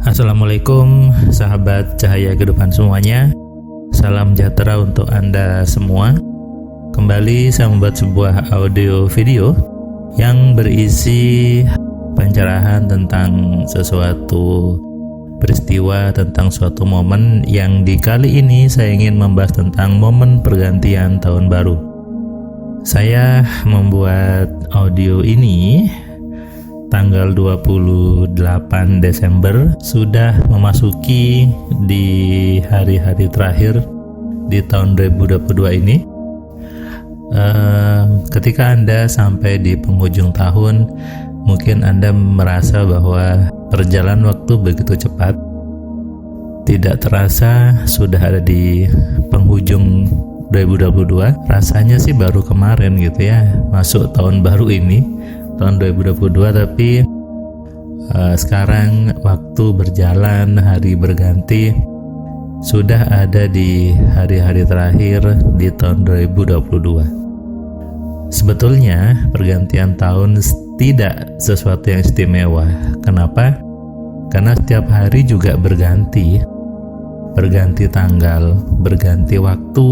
Assalamualaikum sahabat cahaya kehidupan semuanya. Salam sejahtera untuk Anda semua. Kembali saya membuat sebuah audio video yang berisi pencerahan tentang sesuatu peristiwa, tentang suatu momen yang di kali ini saya ingin membahas tentang momen pergantian tahun baru. Saya membuat audio ini tanggal 28 Desember, sudah memasuki di hari-hari terakhir di tahun 2022 ini. Ketika Anda sampai di penghujung tahun, mungkin Anda merasa bahwa perjalanan waktu begitu cepat. Tidak terasa sudah ada di penghujung 2022. Rasanya sih baru kemarin gitu ya, masuk tahun baru ini, tahun 2022, tapi sekarang waktu berjalan, hari berganti, sudah ada di hari-hari terakhir di tahun 2022. Sebetulnya pergantian tahun tidak sesuatu yang istimewa. Kenapa? Karena setiap hari juga berganti tanggal, berganti waktu,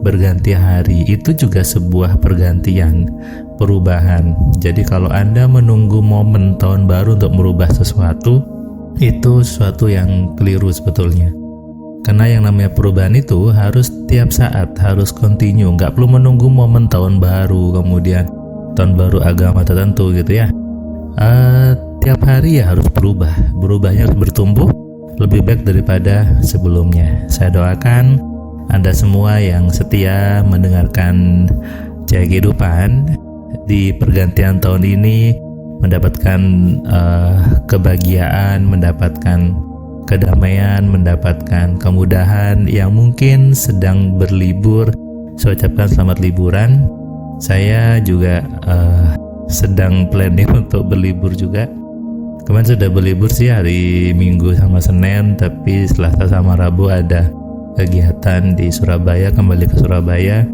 berganti hari, itu juga sebuah pergantian, perubahan. Jadi kalau Anda menunggu momen tahun baru untuk merubah sesuatu, itu sesuatu yang keliru sebetulnya. Karena yang namanya perubahan itu harus tiap saat, harus continue, nggak perlu menunggu momen tahun baru, kemudian tahun baru agama tertentu gitu ya. Tiap hari ya harus berubah, berubahnya harus bertumbuh lebih baik daripada sebelumnya. Saya doakan Anda semua yang setia mendengarkan Cahaya Kehidupan di pergantian tahun ini mendapatkan kebahagiaan, mendapatkan kedamaian, mendapatkan kemudahan. Yang mungkin sedang berlibur, saya ucapkan selamat liburan. Saya juga sedang planning untuk berlibur juga. Kemarin sudah berlibur sih hari Minggu sama Senin, tapi Selasa sama Rabu ada kegiatan di Surabaya, kembali ke Surabaya,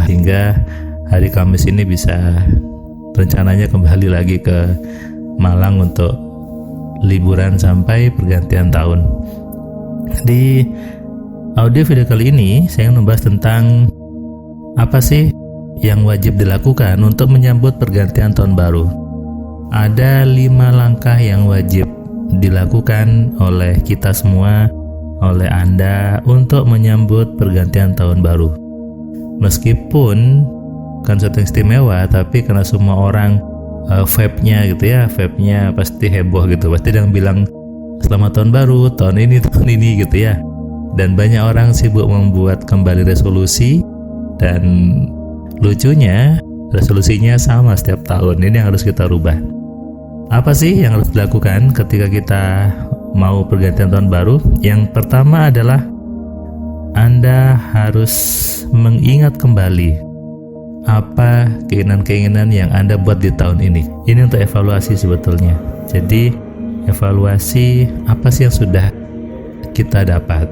hingga hari Kamis ini bisa rencananya kembali lagi ke Malang untuk liburan sampai pergantian tahun. Di audio video kali ini saya ingin membahas tentang apa sih yang wajib dilakukan untuk menyambut pergantian tahun baru. Ada 5 langkah yang wajib dilakukan oleh kita semua, oleh Anda untuk menyambut pergantian tahun baru. Meskipun kan sesuatu yang istimewa, tapi karena semua orang vibe-nya gitu ya, vibe-nya pasti heboh gitu, pasti yang bilang selamat tahun baru, tahun ini gitu ya. Dan banyak orang sibuk membuat kembali resolusi, dan lucunya resolusinya sama setiap tahun. Ini yang harus kita rubah. Apa sih yang harus dilakukan ketika kita mau pergantian tahun baru? Yang pertama adalah Anda harus mengingat kembali apa keinginan-keinginan yang Anda buat di tahun ini. Ini untuk evaluasi sebetulnya. Jadi evaluasi apa sih yang sudah kita dapat,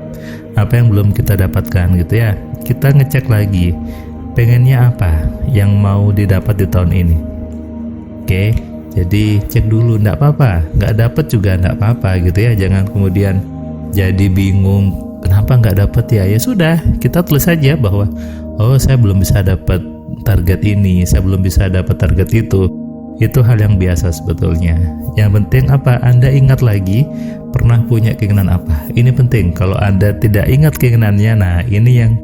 apa yang belum kita dapatkan gitu ya. Kita ngecek lagi pengennya apa yang mau didapat di tahun ini. Oke, jadi cek dulu, enggak apa-apa, nggak dapat juga enggak apa-apa gitu ya. Jangan kemudian jadi bingung kenapa nggak dapat ya. Ya sudah, kita tulis saja bahwa oh saya belum bisa dapat target ini, saya belum bisa dapat target itu. Itu hal yang biasa sebetulnya. Yang penting apa? Anda ingat lagi pernah punya keinginan apa. Ini penting. Kalau Anda tidak ingat keinginannya, nah ini yang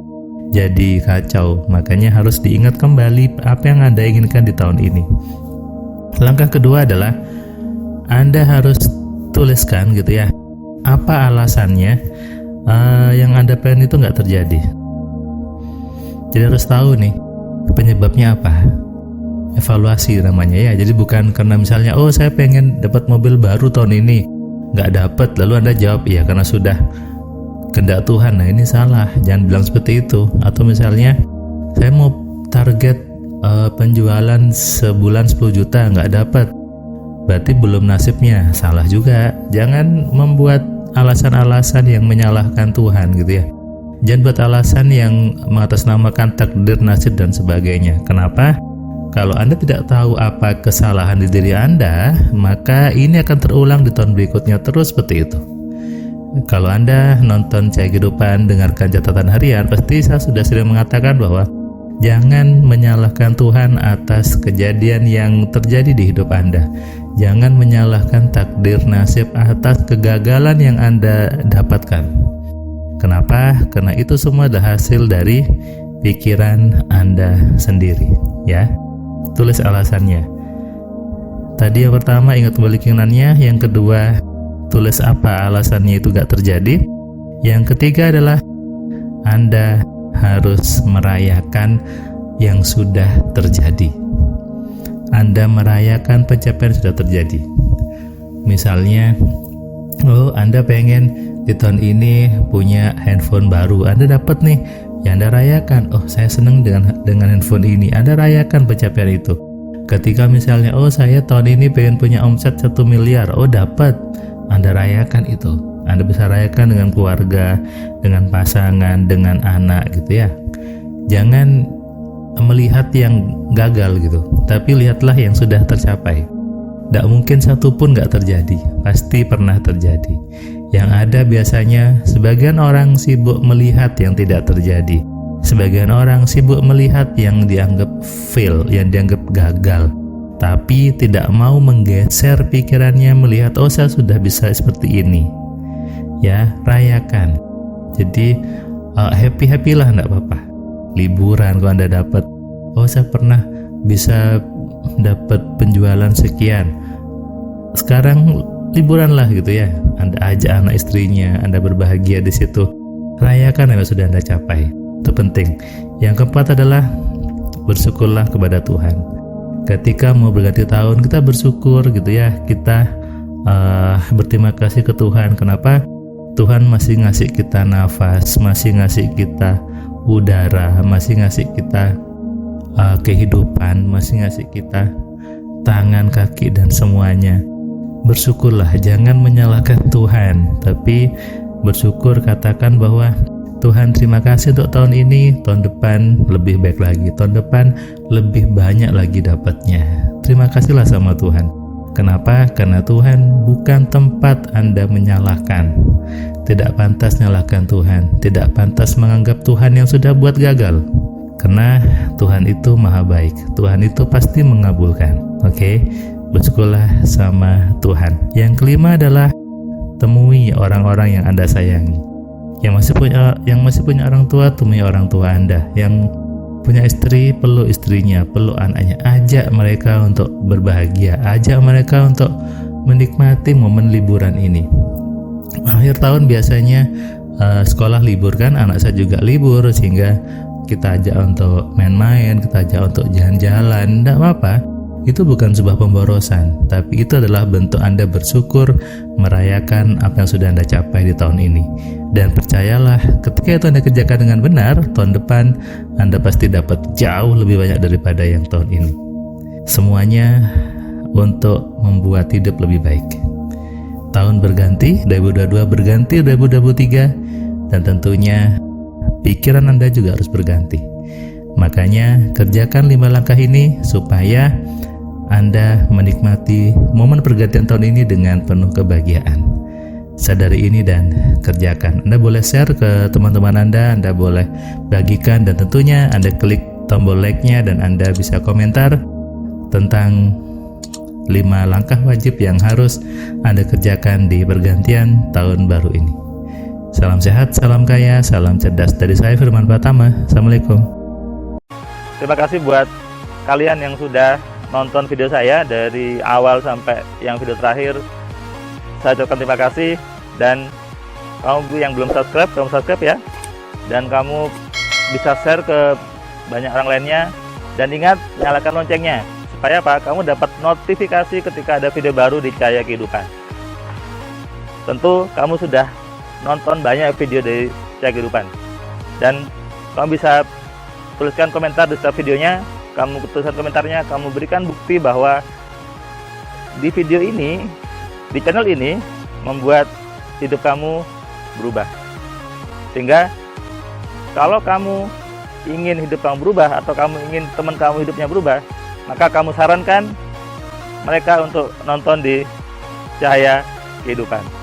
jadi kacau. Makanya harus diingat kembali apa yang Anda inginkan di tahun ini. Langkah kedua adalah Anda harus tuliskan gitu ya, apa alasannya yang Anda pengen itu nggak terjadi. Jadi harus tahu nih penyebabnya apa. Evaluasi namanya ya. Jadi bukan karena misalnya oh saya pengen dapat mobil baru tahun ini, nggak dapat, lalu Anda jawab iya karena sudah kehendak Tuhan. Nah ini salah, jangan bilang seperti itu. Atau misalnya saya mau target penjualan sebulan 10 juta, nggak dapat, berarti belum nasibnya. Salah juga. Jangan membuat alasan-alasan yang menyalahkan Tuhan gitu ya. Jangan buat alasan yang mengatasnamakan takdir, nasib dan sebagainya. Kenapa? Kalau Anda tidak tahu apa kesalahan di diri Anda, maka ini akan terulang di tahun berikutnya terus seperti itu. Kalau Anda nonton Cahaya Kehidupan, dengarkan catatan harian, pasti saya sudah sering mengatakan bahwa jangan menyalahkan Tuhan atas kejadian yang terjadi di hidup Anda. Jangan menyalahkan takdir nasib atas kegagalan yang Anda dapatkan. Kenapa? Karena itu semua adalah hasil dari pikiran Anda sendiri, ya. Tulis alasannya. Tadi yang pertama, ingat kembali keinginannya. Yang kedua, tulis apa alasannya itu gak terjadi. Yang ketiga adalah Anda harus merayakan yang sudah terjadi. Anda merayakan pencapaian yang sudah terjadi. Misalnya, Anda pengen di tahun ini punya handphone baru, Anda dapat nih. Ya Anda rayakan, saya senang dengan handphone ini. Anda rayakan pencapaian itu. Ketika misalnya, saya tahun ini pengen punya omset 1 miliar, dapat. Anda rayakan itu. Anda bisa rayakan dengan keluarga, dengan pasangan, dengan anak gitu ya. Jangan melihat yang gagal gitu, tapi lihatlah yang sudah tercapai. Tidak mungkin satu pun gak terjadi, pasti pernah terjadi. Yang ada biasanya sebagian orang sibuk melihat yang tidak terjadi. Sebagian orang sibuk melihat yang dianggap fail, yang dianggap gagal, tapi tidak mau menggeser pikirannya melihat, saya sudah bisa seperti ini. Ya, rayakan. Jadi happy lah, enggak apa-apa. Liburan kalau Anda dapat, saya pernah bisa dapat penjualan sekian. Sekarang liburan lah gitu ya. Anda ajak anak istrinya, Anda berbahagia di situ. Rayakan yang sudah Anda capai. Itu penting. Yang keempat adalah bersyukurlah kepada Tuhan. Ketika mau berganti tahun, kita bersyukur gitu ya. Kita berterima kasih ke Tuhan. Kenapa? Tuhan masih ngasih kita nafas, masih ngasih kita udara, masih ngasih kita kehidupan, masih ngasih kita tangan, kaki, dan semuanya. Bersyukurlah, jangan menyalahkan Tuhan, tapi bersyukur, katakan bahwa Tuhan terima kasih untuk tahun ini, tahun depan lebih baik lagi, tahun depan lebih banyak lagi dapatnya. Terima kasihlah sama Tuhan. Kenapa? Karena Tuhan bukan tempat Anda menyalahkan. Tidak pantas menyalahkan Tuhan, tidak pantas menganggap Tuhan yang sudah buat gagal. Karena Tuhan itu maha baik, Tuhan itu pasti mengabulkan. Oke? Bersyukurlah sama Tuhan. Yang kelima adalah temui orang-orang yang Anda sayangi. Yang masih punya orang tua, temui orang tua Anda. Yang punya istri, peluk istrinya, peluk anaknya. Ajak mereka untuk berbahagia, ajak mereka untuk menikmati momen liburan ini. Akhir tahun biasanya sekolah libur kan, anak saya juga libur, sehingga kita ajak untuk main-main, kita ajak untuk jalan-jalan. Tidak apa-apa. Itu bukan sebuah pemborosan, tapi itu adalah bentuk Anda bersyukur, merayakan apa yang sudah Anda capai di tahun ini. Dan percayalah, ketika itu Anda kerjakan dengan benar, tahun depan Anda pasti dapat jauh lebih banyak daripada yang tahun ini. Semuanya untuk membuat hidup lebih baik. Tahun berganti, 2022 berganti 2023, dan tentunya pikiran Anda juga harus berganti. Makanya kerjakan 5 langkah ini supaya Anda menikmati momen pergantian tahun ini dengan penuh kebahagiaan. Sadari ini dan kerjakan. Anda boleh share ke teman-teman Anda boleh bagikan, dan tentunya Anda klik tombol like-nya dan Anda bisa komentar tentang 5 langkah wajib yang harus Anda kerjakan di pergantian tahun baru ini. Salam sehat, salam kaya, salam cerdas dari saya Firman Pratama. Assalamualaikum. Terima kasih buat kalian yang sudah nonton video saya dari awal sampai yang video terakhir. Saya ucapkan terima kasih, dan kamu yang belum subscribe, kamu subscribe ya, dan kamu bisa share ke banyak orang lainnya, dan ingat nyalakan loncengnya supaya apa? Kamu dapat notifikasi ketika ada video baru di Cahaya Kehidupan. Tentu kamu sudah nonton banyak video dari Cahaya Kehidupan, dan kamu bisa tuliskan komentar di setiap videonya. Kamu tuliskan komentarnya, kamu berikan bukti bahwa di video ini, di channel ini membuat hidup kamu berubah. Sehingga kalau kamu ingin hidup kamu berubah, atau kamu ingin teman kamu hidupnya berubah, maka kamu sarankan mereka untuk nonton di Cahaya Kehidupan.